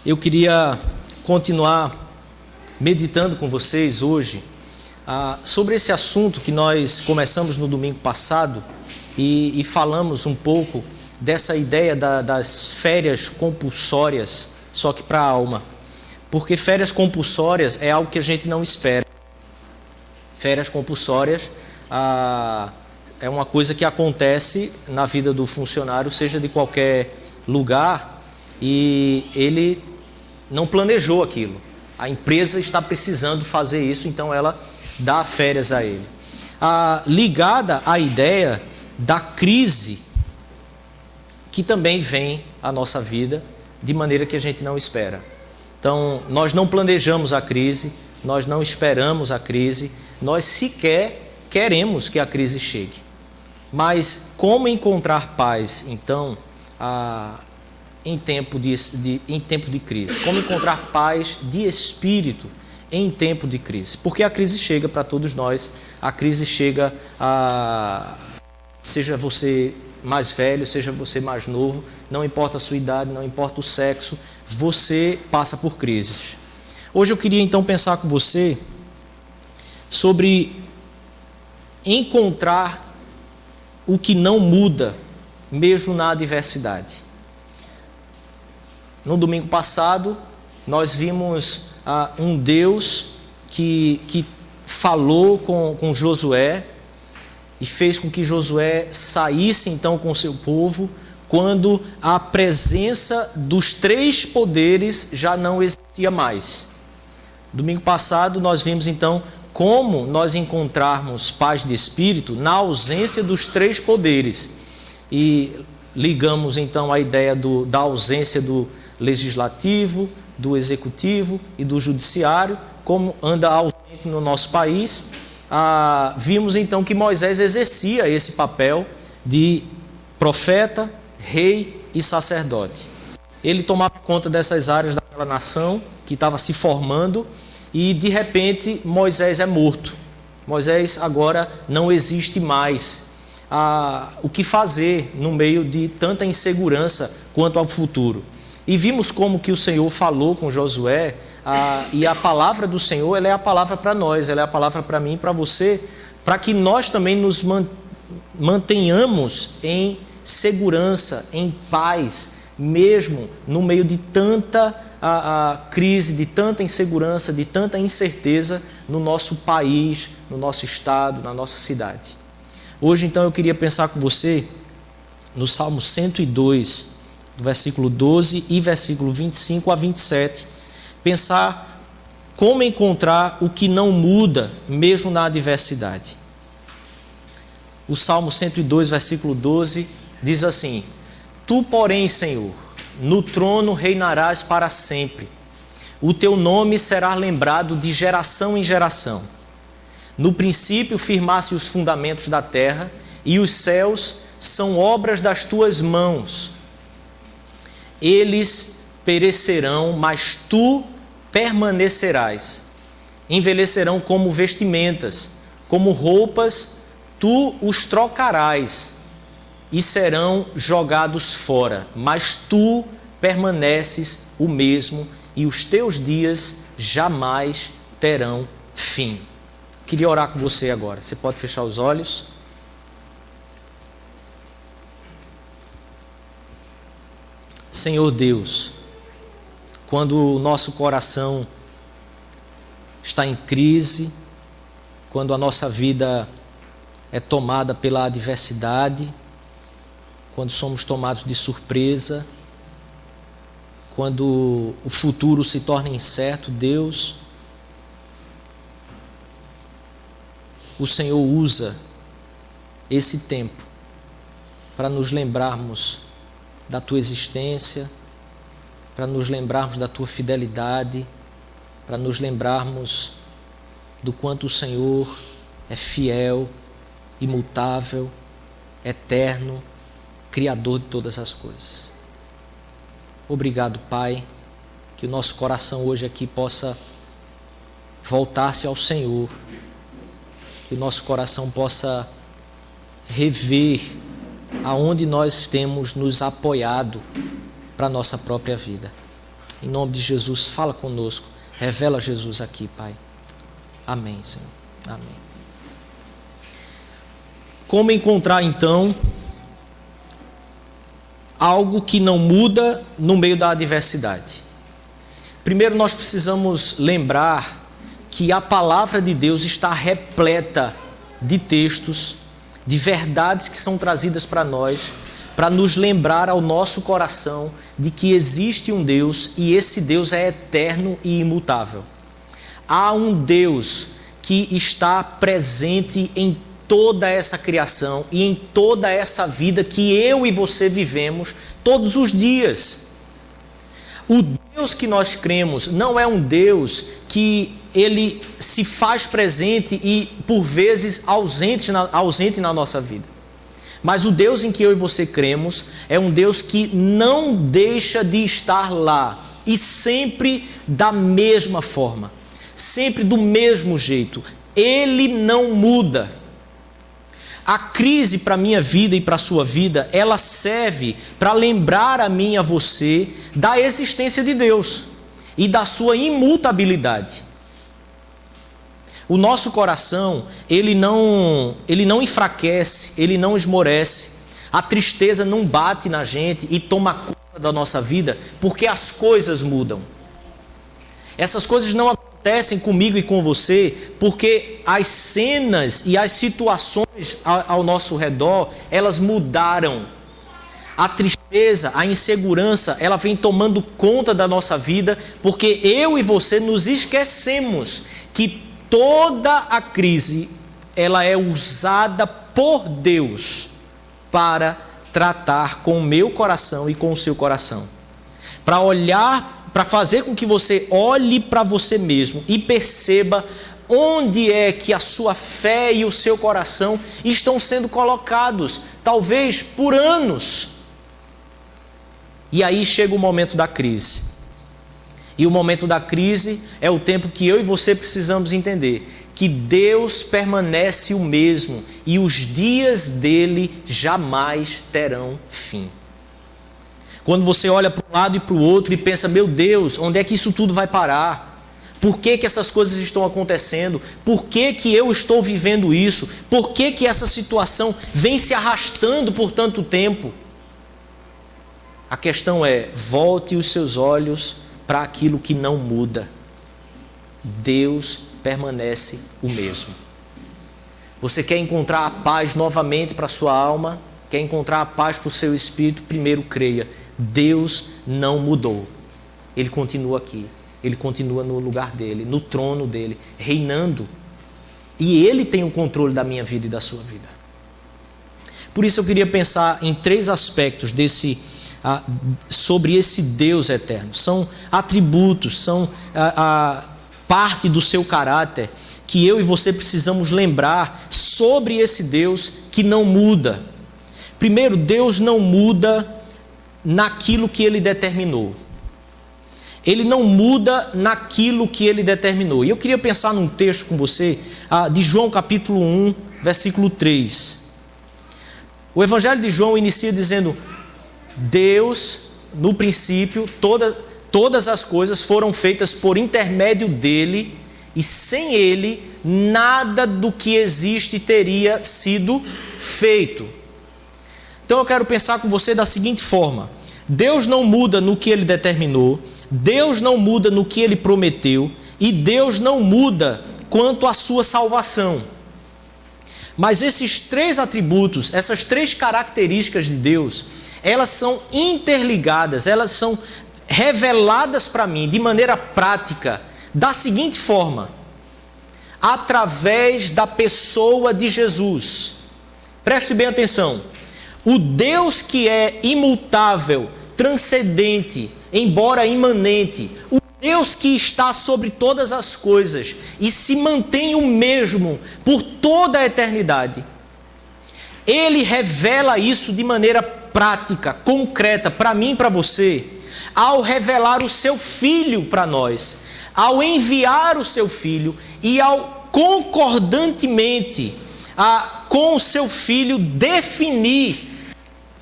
Eu queria continuar meditando com vocês hoje sobre esse assunto que nós começamos no domingo passado e falamos um pouco dessa ideia das férias compulsórias, só que para a alma. Porque férias compulsórias é algo que a gente não espera. Férias compulsórias é uma coisa que acontece na vida do funcionário, seja de qualquer lugar, e ele não planejou aquilo. A empresa está precisando fazer isso, então ela dá férias a ele. Ligada à ideia da crise que também vem à nossa vida de maneira que a gente não espera. Então, nós não planejamos a crise, nós não esperamos a crise, nós sequer queremos que a crise chegue. Mas como encontrar paz, então, em tempo de crise? Como encontrar paz de espírito em tempo de crise? Porque a crise chega para todos nós, a crise chega seja você mais velho, seja você mais novo, não importa a sua idade, não importa o sexo, você passa por crises. Hoje eu queria então pensar com você sobre encontrar o que não muda, mesmo na adversidade. No domingo passado, nós vimos um Deus que falou com Josué e fez com que Josué saísse então com o seu povo, quando a presença dos três poderes já não existia mais. Domingo passado nós vimos então como nós encontrarmos paz de espírito na ausência dos três poderes. E ligamos então a ideia da ausência do legislativo, do executivo e do judiciário, como anda ausente no nosso país. Vimos então que Moisés exercia esse papel de profeta, rei e sacerdote. Ele tomava conta dessas áreas daquela nação que estava se formando e de repente Moisés é morto. Moisés agora não existe mais. O que fazer no meio de tanta insegurança quanto ao futuro? E vimos como que o Senhor falou com Josué, e a palavra do Senhor, ela é a palavra para nós, ela é a palavra para mim e para você, para que nós também nos mantenhamos em segurança, em paz, mesmo no meio de tanta crise, de tanta insegurança, de tanta incerteza no nosso país, no nosso estado, na nossa cidade. Hoje, então, eu queria pensar com você no Salmo 102, do versículo 12 e versículo 25 a 27, pensar como encontrar o que não muda, mesmo na adversidade. O Salmo 102, versículo 12, diz assim: Tu, porém, Senhor, no trono reinarás para sempre. O teu nome será lembrado de geração em geração. No princípio firmaste os fundamentos da terra, e os céus são obras das tuas mãos. Eles perecerão, mas tu permanecerás. Envelhecerão como vestimentas, como roupas, tu os trocarás e serão jogados fora, mas tu permaneces o mesmo e os teus dias jamais terão fim. Queria orar com você agora. Você pode fechar os olhos? Senhor Deus, quando o nosso coração está em crise, quando a nossa vida é tomada pela adversidade, quando somos tomados de surpresa, quando o futuro se torna incerto, Deus, o Senhor usa esse tempo para nos lembrarmos da Tua existência, para nos lembrarmos da Tua fidelidade, para nos lembrarmos do quanto o Senhor é fiel, imutável, eterno, Criador de todas as coisas. Obrigado, Pai, que o nosso coração hoje aqui possa voltar-se ao Senhor, que o nosso coração possa rever aonde nós temos nos apoiado para a nossa própria vida. Em nome de Jesus, fala conosco. Revela Jesus aqui, Pai. Amém, Senhor. Amém. Como encontrar, então, algo que não muda no meio da adversidade? Primeiro, nós precisamos lembrar que a palavra de Deus está repleta de textos, de verdades que são trazidas para nós, para nos lembrar ao nosso coração de que existe um Deus e esse Deus é eterno e imutável. Há um Deus que está presente em toda essa criação e em toda essa vida que eu e você vivemos todos os dias. O Deus que nós cremos não é um Deus que ele se faz presente e por vezes ausente na nossa vida. Mas o Deus em que eu e você cremos é um Deus que não deixa de estar lá e sempre da mesma forma, sempre do mesmo jeito. Ele não muda. A crise para a minha vida e para a sua vida, ela serve para lembrar a mim e a você da existência de Deus e da sua imutabilidade. O nosso coração, ele não enfraquece, ele não esmorece. A tristeza não bate na gente e toma conta da nossa vida, porque as coisas mudam. Essas coisas não acontecem comigo e com você, porque as cenas e as situações ao nosso redor, elas mudaram. A tristeza, a insegurança, ela vem tomando conta da nossa vida, porque eu e você nos esquecemos que toda a crise, ela é usada por Deus para tratar com o meu coração e com o seu coração. Para olhar, para fazer com que você olhe para você mesmo e perceba onde é que a sua fé e o seu coração estão sendo colocados, talvez por anos. E aí chega o momento da crise. E o momento da crise é o tempo que eu e você precisamos entender que Deus permanece o mesmo e os dias dele jamais terão fim. Quando você olha para um lado e para o outro e pensa, meu Deus, onde é que isso tudo vai parar? Por que essas coisas estão acontecendo? Por que eu estou vivendo isso? Por que essa situação vem se arrastando por tanto tempo? A questão é, volte os seus olhos para aquilo que não muda. Deus permanece o mesmo. Você quer encontrar a paz novamente para a sua alma? Quer encontrar a paz para o seu espírito? Primeiro creia, Deus não mudou. Ele continua aqui. Ele continua no lugar dele, no trono dele, reinando. E ele tem o controle da minha vida e da sua vida. Por isso eu queria pensar em 3 aspectos sobre esse Deus eterno. São atributos, são parte do seu caráter que eu e você precisamos lembrar sobre esse Deus que não muda. Primeiro, Deus não muda naquilo que ele determinou. Ele não muda naquilo que ele determinou. E eu queria pensar num texto com você de João capítulo 1, versículo 3. O Evangelho de João inicia dizendo: Deus, no princípio, todas as coisas foram feitas por intermédio dele, e sem ele, nada do que existe teria sido feito. Então eu quero pensar com você da seguinte forma: Deus não muda no que ele determinou, Deus não muda no que ele prometeu, e Deus não muda quanto à sua salvação. Mas esses 3 atributos, essas 3 características de Deus, elas são interligadas, elas são reveladas para mim de maneira prática, da seguinte forma: através da pessoa de Jesus. Preste bem atenção. O Deus que é imutável, transcendente, embora imanente, o Deus que está sobre todas as coisas e se mantém o mesmo por toda a eternidade, ele revela isso de maneira prática, concreta, para mim e para você, ao revelar o seu Filho para nós, ao enviar o seu Filho e ao concordantemente com o seu Filho definir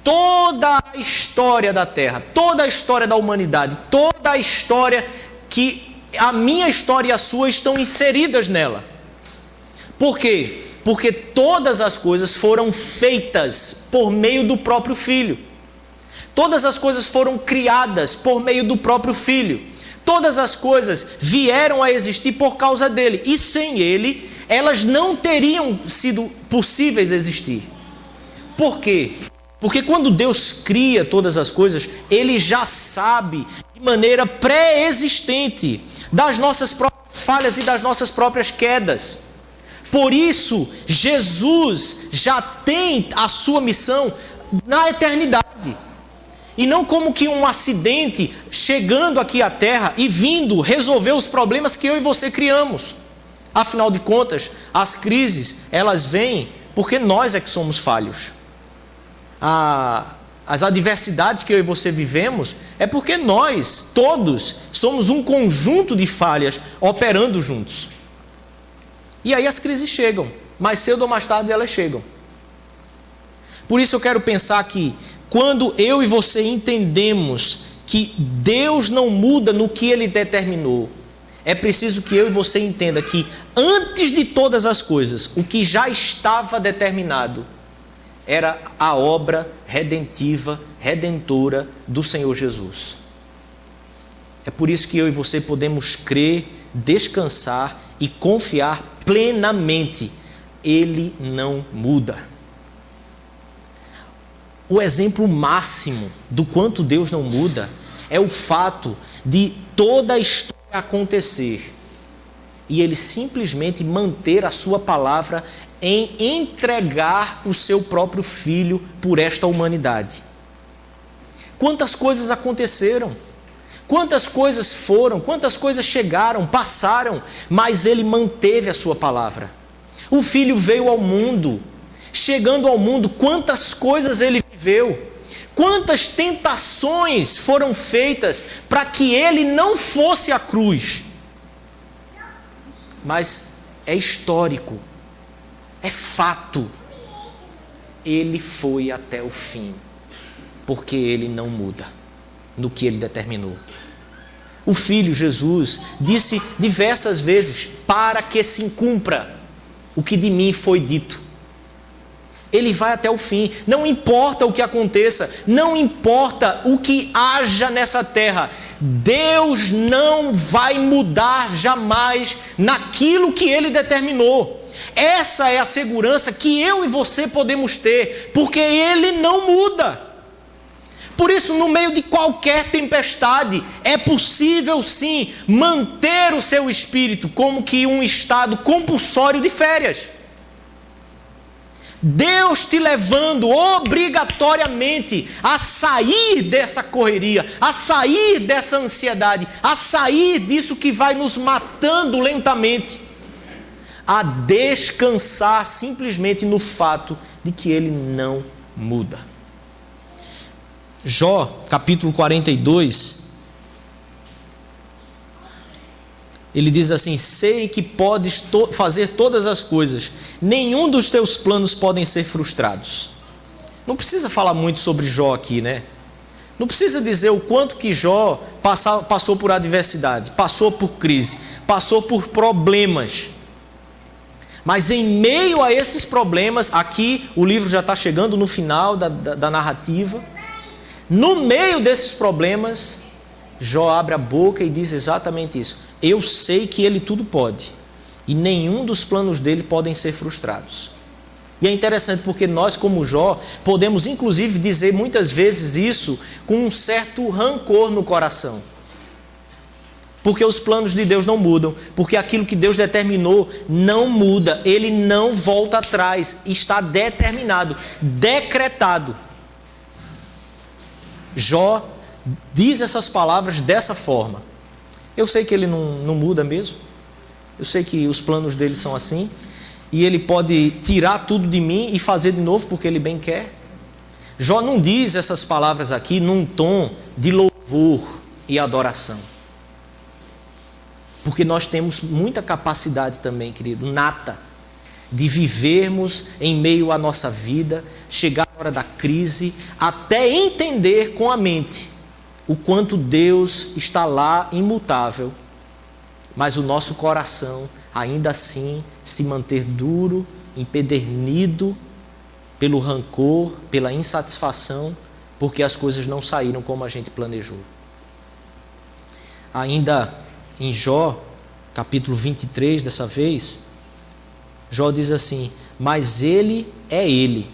toda a história da terra, toda a história da humanidade, toda toda a história, que a minha história e a sua estão inseridas nela. Por quê? Porque todas as coisas foram feitas por meio do próprio Filho. Todas as coisas foram criadas por meio do próprio Filho. Todas as coisas vieram a existir por causa dele. E sem ele, elas não teriam sido possíveis existir. Por quê? Porque quando Deus cria todas as coisas, Ele já sabe de maneira pré-existente das nossas próprias falhas e das nossas próprias quedas. Por isso, Jesus já tem a sua missão na eternidade. E não como que um acidente chegando aqui à Terra e vindo resolver os problemas que eu e você criamos. Afinal de contas, as crises, elas vêm porque nós é que somos falhos. As adversidades que eu e você vivemos é porque nós, todos, somos um conjunto de falhas operando juntos. E aí as crises chegam, mais cedo ou mais tarde elas chegam. Por isso eu quero pensar que quando eu e você entendemos que Deus não muda no que Ele determinou, é preciso que eu e você entenda que antes de todas as coisas, o que já estava determinado era a obra redentiva, redentora do Senhor Jesus. É por isso que eu e você podemos crer, descansar e confiar plenamente. Ele não muda. O exemplo máximo do quanto Deus não muda é o fato de toda a história acontecer e Ele simplesmente manter a sua palavra em entregar o seu próprio Filho por esta humanidade. Quantas coisas aconteceram, quantas coisas foram, quantas coisas chegaram, passaram, mas Ele manteve a sua palavra. O Filho veio ao mundo, chegando ao mundo, quantas coisas Ele viveu, quantas tentações foram feitas para que Ele não fosse à cruz. Mas é histórico, é fato, Ele foi até o fim, porque Ele não muda no que Ele determinou. O Filho Jesus disse diversas vezes, para que se cumpra o que de mim foi dito. Ele vai até o fim, não importa o que aconteça, não importa o que haja nessa terra, Deus não vai mudar jamais naquilo que Ele determinou. Essa é a segurança que eu e você podemos ter, porque Ele não muda. Por isso, no meio de qualquer tempestade, é possível sim manter o seu espírito como que um estado compulsório de férias. Deus te levando obrigatoriamente a sair dessa correria, a sair dessa ansiedade, a sair disso que vai nos matando lentamente, a descansar simplesmente no fato de que Ele não muda. Jó, capítulo 42, ele diz assim: sei que podes fazer todas as coisas, nenhum dos teus planos podem ser frustrados. Não precisa falar muito sobre Jó aqui, né? Não precisa dizer o quanto que Jó passou por adversidade, passou por crise, passou por problemas. Mas em meio a esses problemas, aqui o livro já está chegando no final da narrativa, no meio desses problemas, Jó abre a boca e diz exatamente isso: eu sei que Ele tudo pode, e nenhum dos planos dele podem ser frustrados. E é interessante porque nós, como Jó, podemos inclusive dizer muitas vezes isso com um certo rancor no coração. Porque os planos de Deus não mudam, porque aquilo que Deus determinou não muda, Ele não volta atrás, está determinado, decretado. Jó diz essas palavras dessa forma: eu sei que Ele não muda mesmo, eu sei que os planos dele são assim, e Ele pode tirar tudo de mim e fazer de novo porque Ele bem quer. Jó não diz essas palavras aqui num tom de louvor e adoração, porque nós temos muita capacidade também, querido, nata, de vivermos em meio à nossa vida, chegar na hora da crise, até entender com a mente o quanto Deus está lá imutável, mas o nosso coração ainda assim se manter duro, empedernido pelo rancor, pela insatisfação, porque as coisas não saíram como a gente planejou. Ainda em Jó, capítulo 23, dessa vez, Jó diz assim: mas ele é ele,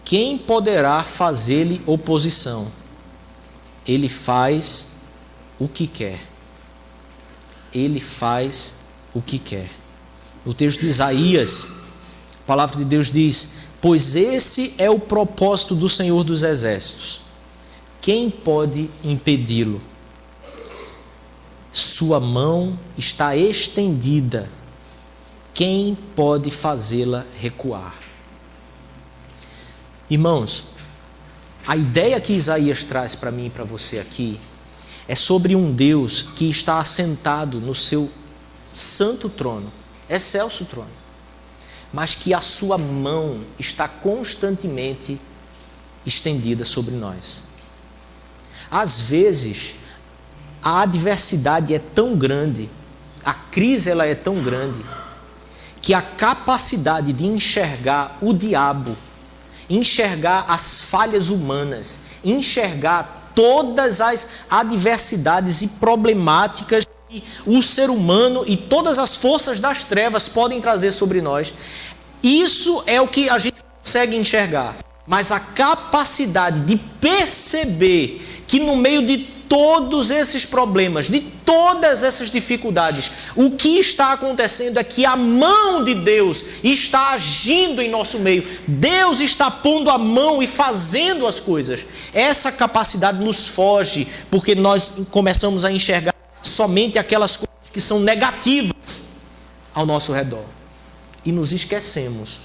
quem poderá fazer-lhe oposição? Ele faz o que quer. Ele faz o que quer. No texto de Isaías, a palavra de Deus diz: pois esse é o propósito do Senhor dos Exércitos. Quem pode impedi-lo? Sua mão está estendida. Quem pode fazê-la recuar? Irmãos, a ideia que Isaías traz para mim e para você aqui é sobre um Deus que está assentado no seu santo trono, excelso trono, mas que a sua mão está constantemente estendida sobre nós. Às vezes, a adversidade é tão grande, a crise ela é tão grande, que a capacidade de enxergar o diabo, enxergar as falhas humanas, enxergar todas as adversidades e problemáticas que o ser humano e todas as forças das trevas podem trazer sobre nós, isso é o que a gente consegue enxergar. Mas a capacidade de perceber que no meio de todos esses problemas, de todas essas dificuldades, o que está acontecendo é que a mão de Deus está agindo em nosso meio. Deus está pondo a mão e fazendo as coisas. Essa capacidade nos foge, porque nós começamos a enxergar somente aquelas coisas que são negativas ao nosso redor. E nos esquecemos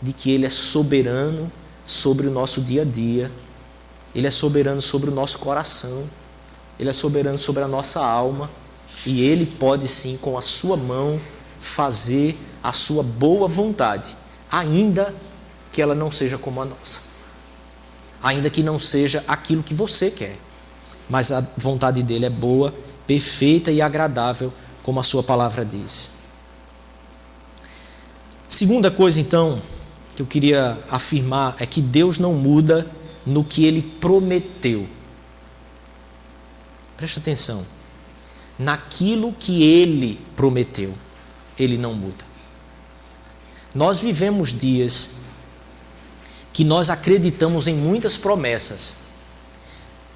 de que Ele é soberano sobre o nosso dia a dia. Ele é soberano sobre o nosso coração. Ele é soberano sobre a nossa alma, e Ele pode sim, com a sua mão, fazer a sua boa vontade, ainda que ela não seja como a nossa, ainda que não seja aquilo que você quer, mas a vontade dele é boa, perfeita e agradável, como a sua palavra diz. Segunda coisa, então, que eu queria afirmar é que Deus não muda no que Ele prometeu. Preste atenção, naquilo que Ele prometeu, Ele não muda. Nós vivemos dias que nós acreditamos em muitas promessas,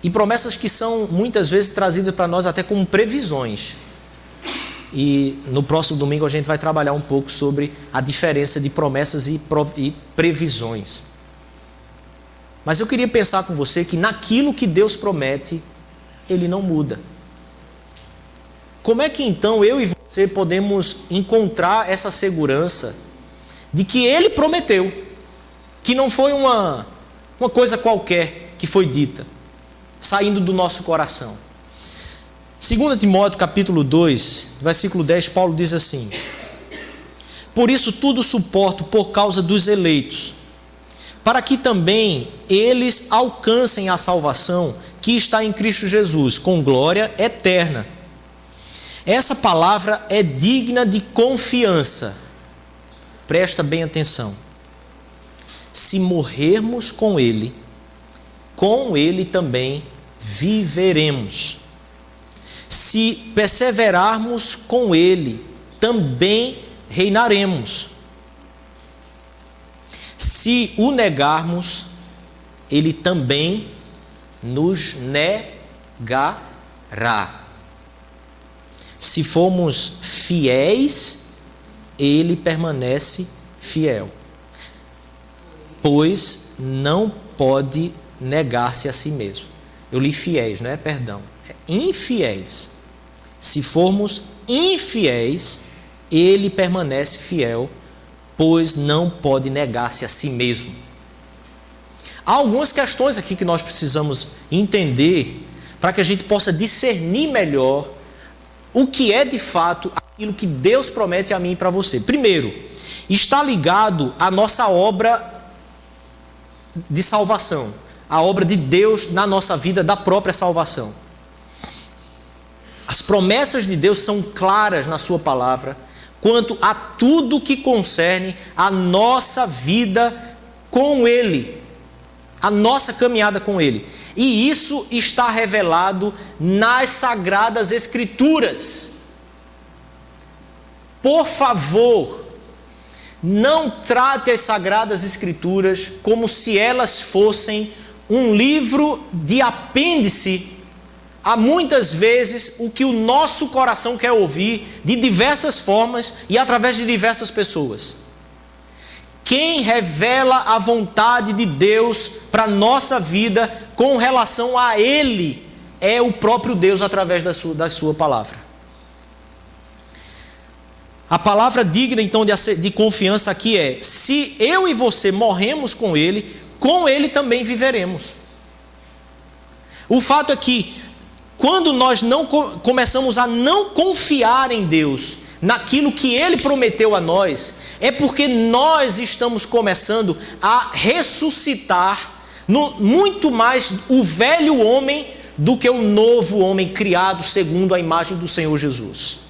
e promessas que são muitas vezes trazidas para nós até como previsões. E no próximo domingo a gente vai trabalhar um pouco sobre a diferença de promessas e previsões. Mas eu queria pensar com você que naquilo que Deus promete, Ele não muda. Como é que então eu e você podemos encontrar essa segurança de que Ele prometeu, que não foi uma coisa qualquer que foi dita, saindo do nosso coração? 2 Timóteo capítulo 2, versículo 10, Paulo diz assim: por isso tudo suporto por causa dos eleitos, para que também eles alcancem a salvação que está em Cristo Jesus, com glória eterna. Essa palavra é digna de confiança. Presta bem atenção. Se morrermos com Ele também viveremos. Se perseverarmos com Ele, também reinaremos. Se o negarmos, Ele também nos negará. Se formos fiéis, Ele permanece fiel, pois não pode negar-se a si mesmo. Eu li fiéis, não é perdão, é infiéis. Se formos infiéis, Ele permanece fiel, pois não pode negar-se a si mesmo. Há algumas questões aqui que nós precisamos entender para que a gente possa discernir melhor o que é de fato aquilo que Deus promete a mim e para você. Primeiro, está ligado à nossa obra de salvação, a obra de Deus na nossa vida, da própria salvação. As promessas de Deus são claras na sua palavra quanto a tudo que concerne a nossa vida com Ele, a nossa caminhada com Ele. E isso está revelado nas Sagradas Escrituras. Por favor, não trate as Sagradas Escrituras como se elas fossem um livro de apêndice a muitas vezes o que o nosso coração quer ouvir de diversas formas e através de diversas pessoas. Quem revela a vontade de Deus para a nossa vida com relação a Ele é o próprio Deus através da sua palavra. A palavra digna então de confiança aqui é: se eu e você morremos com Ele também viveremos. O fato é que quando nós não começamos a não confiar em Deus, naquilo que Ele prometeu a nós, é porque nós estamos começando a ressuscitar muito mais o velho homem do que o novo homem criado segundo a imagem do Senhor Jesus.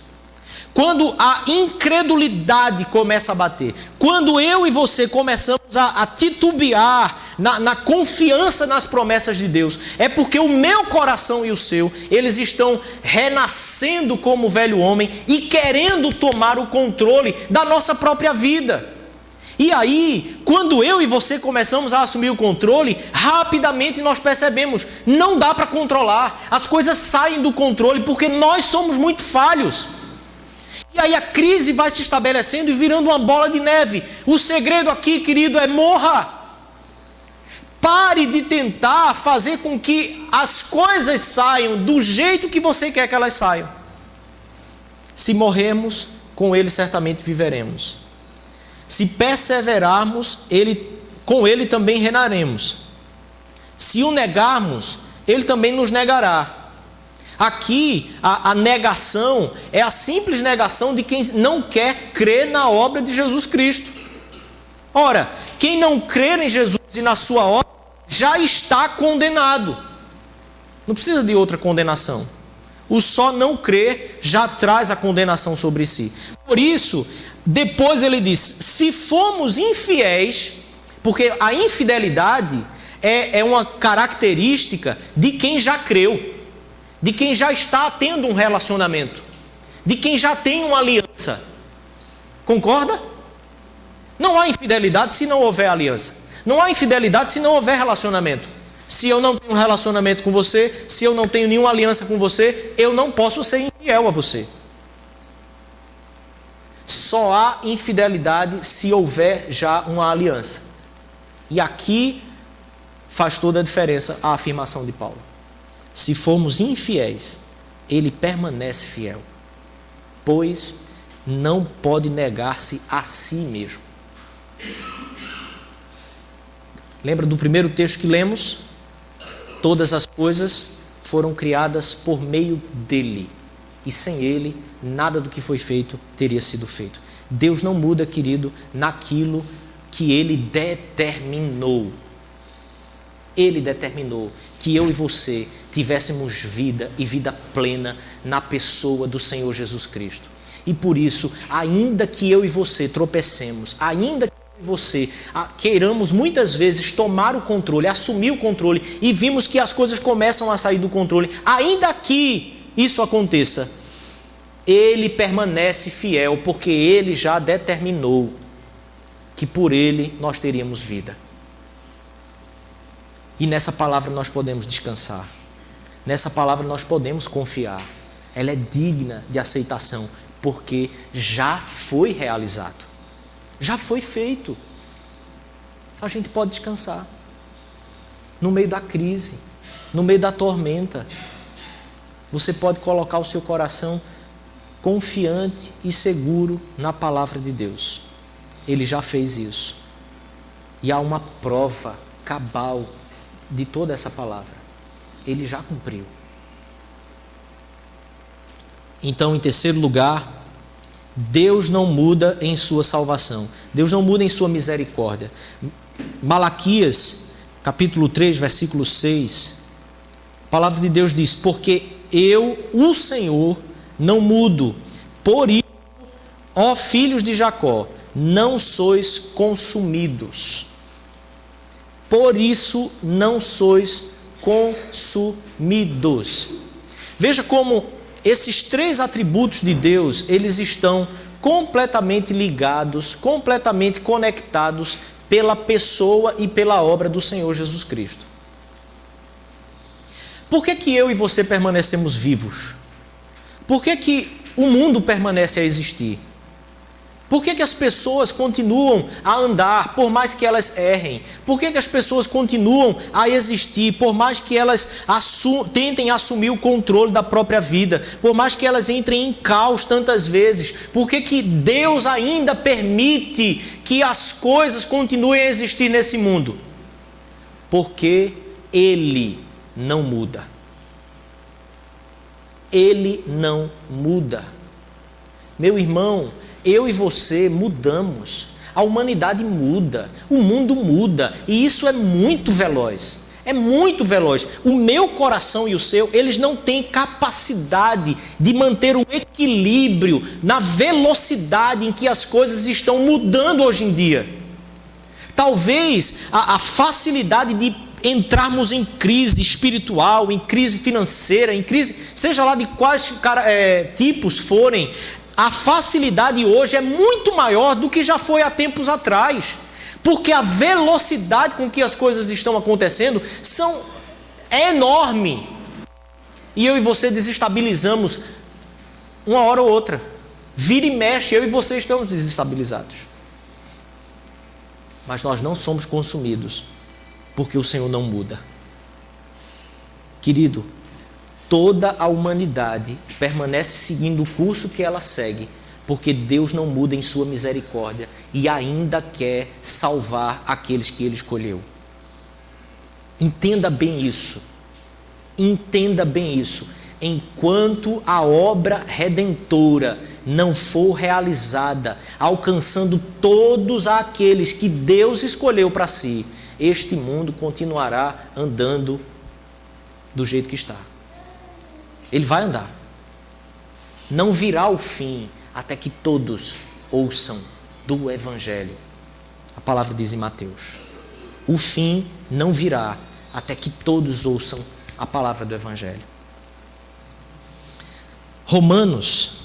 Quando a incredulidade começa a bater, quando eu e você começamos a titubear na confiança nas promessas de Deus, é porque o meu coração e o seu, eles estão renascendo como velho homem e querendo tomar o controle da nossa própria vida. E aí, quando eu e você começamos a assumir o controle, rapidamente nós percebemos, não dá para controlar, as coisas saem do controle porque nós somos muito falhos. E aí a crise vai se estabelecendo e virando uma bola de neve. O segredo aqui, querido, é morra. Pare de tentar fazer com que as coisas saiam do jeito que você quer que elas saiam. Se morrermos, com Ele certamente viveremos. Se perseverarmos, com Ele também reinaremos. Se o negarmos, Ele também nos negará. Aqui, a negação é a simples negação de quem não quer crer na obra de Jesus Cristo. Ora, quem não crer em Jesus e na sua obra, já está condenado. Não precisa de outra condenação. O só não crer já traz a condenação sobre si. Por isso, depois ele diz, se formos infiéis, porque a infidelidade é uma característica de quem já creu, de quem já está tendo um relacionamento, de quem já tem uma aliança. Concorda? Não há infidelidade se não houver aliança. Não há infidelidade se não houver relacionamento. Se eu não tenho um relacionamento com você, se eu não tenho nenhuma aliança com você, eu não posso ser infiel a você. Só há infidelidade se houver já uma aliança. E aqui faz toda a diferença a afirmação de Paulo. Se formos infiéis, ele permanece fiel, pois não pode negar-se a si mesmo. Lembra do primeiro texto que lemos? Todas as coisas foram criadas por meio dele, e sem ele, nada do que foi feito teria sido feito. Deus não muda, querido, naquilo que ele determinou. Ele determinou que eu e você tivéssemos vida e vida plena na pessoa do Senhor Jesus Cristo. E por isso, ainda que eu e você tropecemos, ainda que eu e você queiramos muitas vezes tomar o controle, assumir o controle, e vimos que as coisas começam a sair do controle, ainda que isso aconteça, Ele permanece fiel, porque Ele já determinou que por Ele nós teríamos vida. E nessa palavra nós podemos descansar. Nessa palavra nós podemos confiar. Ela é digna de aceitação, porque já foi realizado. Já foi feito. A gente pode descansar. No meio da crise, no meio da tormenta, você pode colocar o seu coração confiante e seguro na palavra de Deus. Ele já fez isso. E há uma prova cabal de toda essa palavra. Ele já cumpriu. Então, em terceiro lugar, Deus não muda em sua salvação. Deus não muda em sua misericórdia. Malaquias capítulo 3, versículo 6, a palavra de Deus diz: porque eu, o Senhor, não mudo, por isso, ó filhos de Jacó, não sois consumidos. Por isso não sois consumidos. Veja como esses três atributos de Deus, eles estão completamente ligados, completamente conectados pela pessoa e pela obra do Senhor Jesus Cristo. Por que que eu e você permanecemos vivos? Por que que o mundo permanece a existir? Por que que as pessoas continuam a andar, por mais que elas errem? Por que que as pessoas continuam a existir, por mais que elas tentem assumir o controle da própria vida? Por mais que elas entrem em caos tantas vezes? Por que que Deus ainda permite que as coisas continuem a existir nesse mundo? Porque Ele não muda. Ele não muda. Meu irmão, eu e você mudamos, a humanidade muda, o mundo muda, e isso é muito veloz, O meu coração e o seu, eles não têm capacidade de manter o equilíbrio na velocidade em que as coisas estão mudando hoje em dia. Talvez a facilidade de entrarmos em crise espiritual, em crise financeira, em crise, seja lá de quais tipos forem, a facilidade hoje é muito maior do que já foi há tempos atrás, porque a velocidade com que as coisas estão acontecendo é enorme, e eu e você desestabilizamos uma hora ou outra, vira e mexe, eu e você estamos desestabilizados, mas nós não somos consumidos, porque o Senhor não muda. Querido, toda a humanidade permanece seguindo o curso que ela segue, porque Deus não muda em sua misericórdia e ainda quer salvar aqueles que Ele escolheu. Entenda bem isso. Entenda bem isso. Enquanto a obra redentora não for realizada, alcançando todos aqueles que Deus escolheu para si, este mundo continuará andando do jeito que está. Ele vai andar. Não virá o fim até que todos ouçam do Evangelho. A palavra diz em Mateus: o fim não virá até que todos ouçam a palavra do Evangelho. Romanos,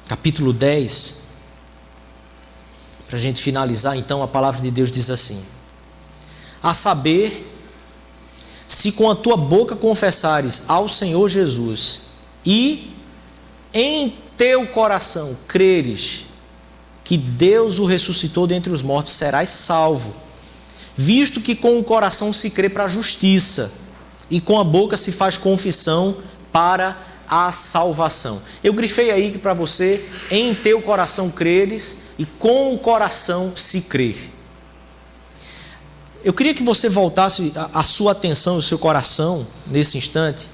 capítulo 10, para a gente finalizar, então, a palavra de Deus diz assim: a saber, se com a tua boca confessares ao Senhor Jesus e em teu coração creres que Deus o ressuscitou dentre os mortos, serás salvo, visto que com o coração se crê para a justiça e com a boca se faz confissão para a salvação. Eu grifei aí que para você, em teu coração creres e com o coração se crer. Eu queria que você voltasse a sua atenção e o seu coração nesse instante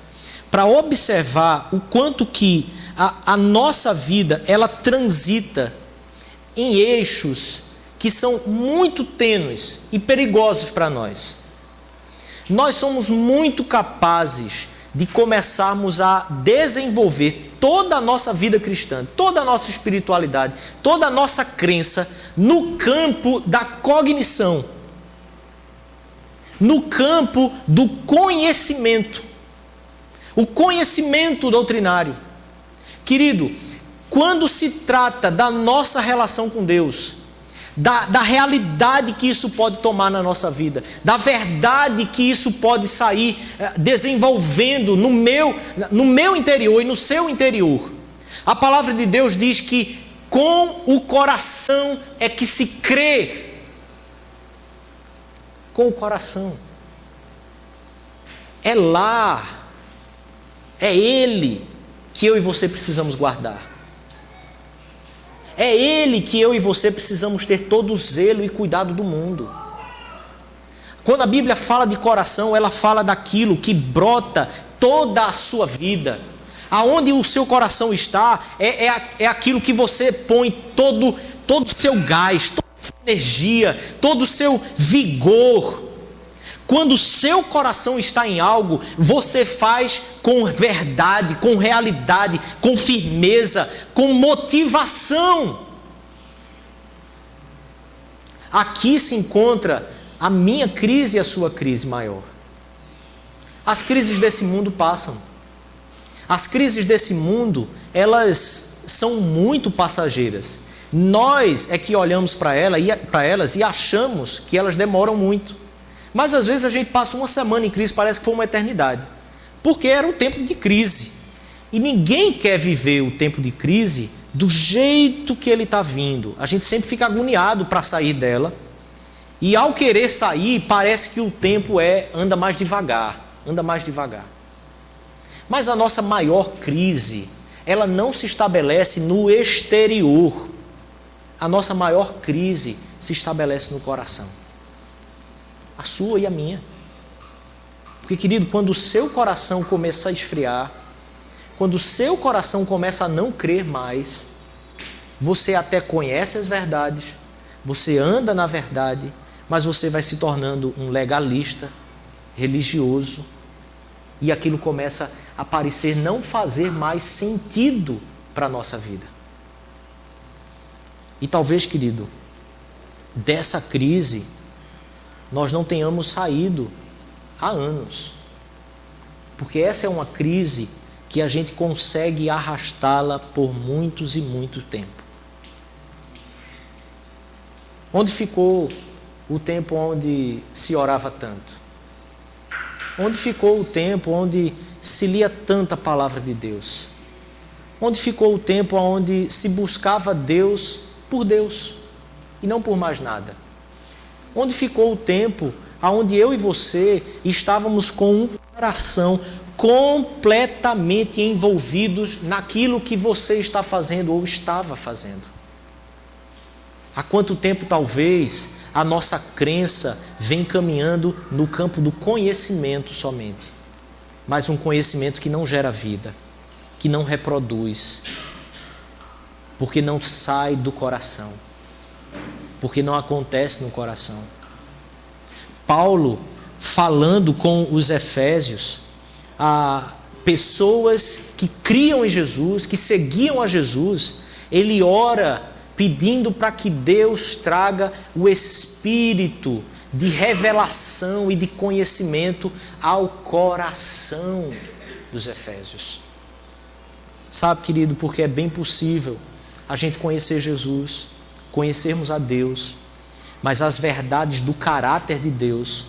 para observar o quanto que a nossa vida ela transita em eixos que são muito tênues e perigosos para nós. Nós somos muito capazes de começarmos a desenvolver toda a nossa vida cristã, toda a nossa espiritualidade, toda a nossa crença no campo da cognição, no campo do conhecimento, o conhecimento doutrinário. Querido, quando se trata da nossa relação com Deus, da realidade que isso pode tomar na nossa vida, da verdade que isso pode sair desenvolvendo no meu interior e no seu interior, a palavra de Deus diz que com o coração é que se crê. Com o coração. É lá, é Ele que eu e você precisamos guardar. É Ele que eu e você precisamos ter todo o zelo e cuidado do mundo. Quando a Bíblia fala de coração, ela fala daquilo que brota toda a sua vida. Aonde o seu coração está, é aquilo que você põe todo o seu gás, toda a sua energia, todo o seu vigor. Quando o seu coração está em algo, você faz com verdade, com realidade, com firmeza, com motivação. Aqui se encontra a minha crise e a sua crise maior. As crises desse mundo passam. As crises desse mundo, elas são muito passageiras. Nós é que olhamos para elas e achamos que elas demoram muito. Mas às vezes a gente passa uma semana em crise, parece que foi uma eternidade. Porque era um tempo de crise. E ninguém quer viver o tempo de crise do jeito que ele está vindo. A gente sempre fica agoniado para sair dela. E ao querer sair, parece que o tempo anda mais devagar. Mas a nossa maior crise, ela não se estabelece no exterior. A nossa maior crise se estabelece no coração. A sua e a minha. Porque, querido, quando o seu coração começa a esfriar, quando o seu coração começa a não crer mais, você até conhece as verdades, você anda na verdade, mas você vai se tornando um legalista, religioso, e aquilo começa a parecer não fazer mais sentido para a nossa vida. E talvez, querido, dessa crise nós não tenhamos saído há anos. Porque essa é uma crise que a gente consegue arrastá-la por muitos e muito tempo. Onde ficou o tempo onde se orava tanto? Onde ficou o tempo onde se lia tanta palavra de Deus? Onde ficou o tempo onde se buscava Deus por Deus e não por mais nada? Onde ficou o tempo onde eu e você estávamos com um coração completamente envolvidos naquilo que você está fazendo ou estava fazendo? Há quanto tempo talvez a nossa crença vem caminhando no campo do conhecimento somente, mas um conhecimento que não gera vida, que não reproduz, porque não sai do coração, porque não acontece no coração. Paulo, falando com os efésios, pessoas que criam em Jesus, que seguiam a Jesus, ele ora pedindo para que Deus traga o espírito de revelação e de conhecimento ao coração dos efésios. Sabe, querido, porque é bem possível a gente conhecer Jesus, conhecermos a Deus, mas as verdades do caráter de Deus,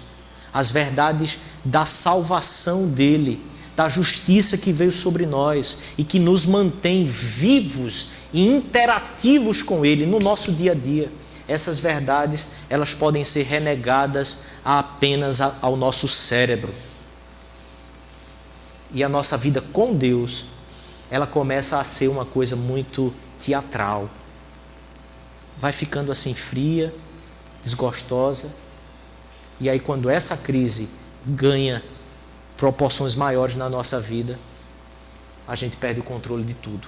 as verdades da salvação dele, da justiça que veio sobre nós e que nos mantém vivos e interativos com ele no nosso dia a dia, essas verdades, elas podem ser renegadas apenas ao nosso cérebro. E a nossa vida com Deus, ela começa a ser uma coisa muito teatral. Vai ficando assim fria, desgostosa, e aí quando essa crise ganha proporções maiores na nossa vida, a gente perde o controle de tudo,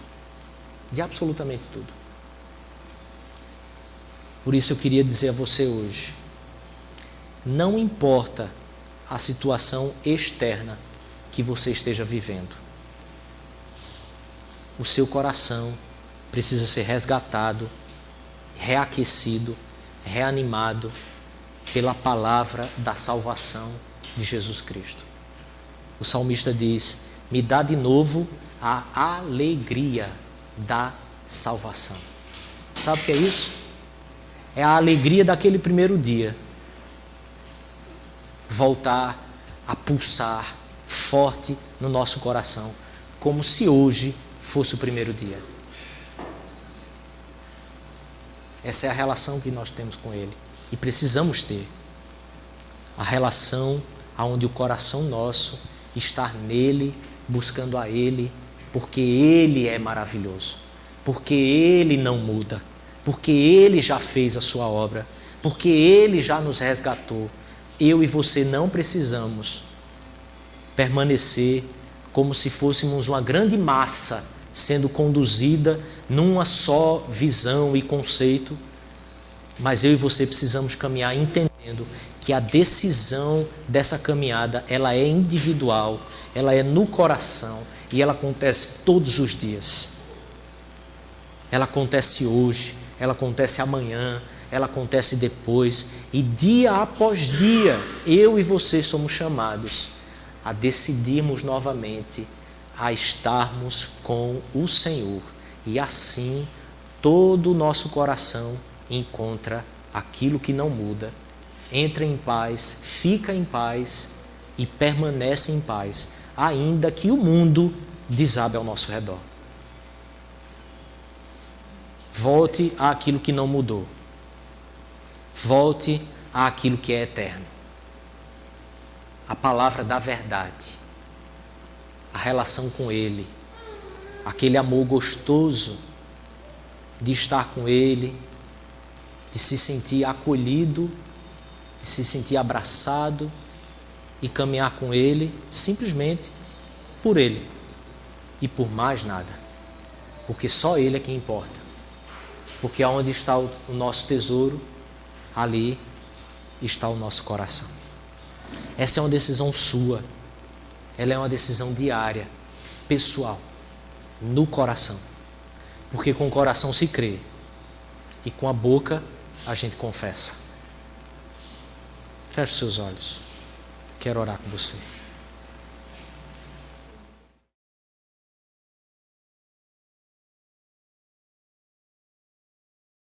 de absolutamente tudo. Por isso eu queria dizer a você hoje, não importa a situação externa que você esteja vivendo, o seu coração precisa ser resgatado, reaquecido, reanimado pela palavra da salvação de Jesus Cristo. O salmista diz: me dá de novo a alegria da salvação. Sabe o que é isso? É a alegria daquele primeiro dia voltar a pulsar forte no nosso coração, como se hoje fosse o primeiro dia. Essa é a relação que nós temos com Ele e precisamos ter. A relação onde o coração nosso está nele, buscando a Ele, porque Ele é maravilhoso, porque Ele não muda, porque Ele já fez a sua obra, porque Ele já nos resgatou. Eu e você não precisamos permanecer como se fôssemos uma grande massa sendo conduzida numa só visão e conceito, mas eu e você precisamos caminhar entendendo que a decisão dessa caminhada, ela é individual, ela é no coração e ela acontece todos os dias. Ela acontece hoje, ela acontece amanhã, ela acontece depois, e dia após dia, eu e você somos chamados a decidirmos novamente a estarmos com o Senhor, e assim todo o nosso coração encontra aquilo que não muda, entra em paz, fica em paz e permanece em paz, ainda que o mundo desabe ao nosso redor. Volte àquilo que não mudou. Volte àquilo que é eterno. A palavra da verdade. A relação com Ele. Aquele amor gostoso de estar com Ele, de se sentir acolhido, de se sentir abraçado e caminhar com Ele simplesmente por Ele e por mais nada. Porque só Ele é que importa. Porque aonde está o nosso tesouro, ali está o nosso coração. Essa é uma decisão sua. Ela é uma decisão diária, pessoal, no coração. Porque com o coração se crê e com a boca a gente confessa. Feche os seus olhos. Quero orar com você.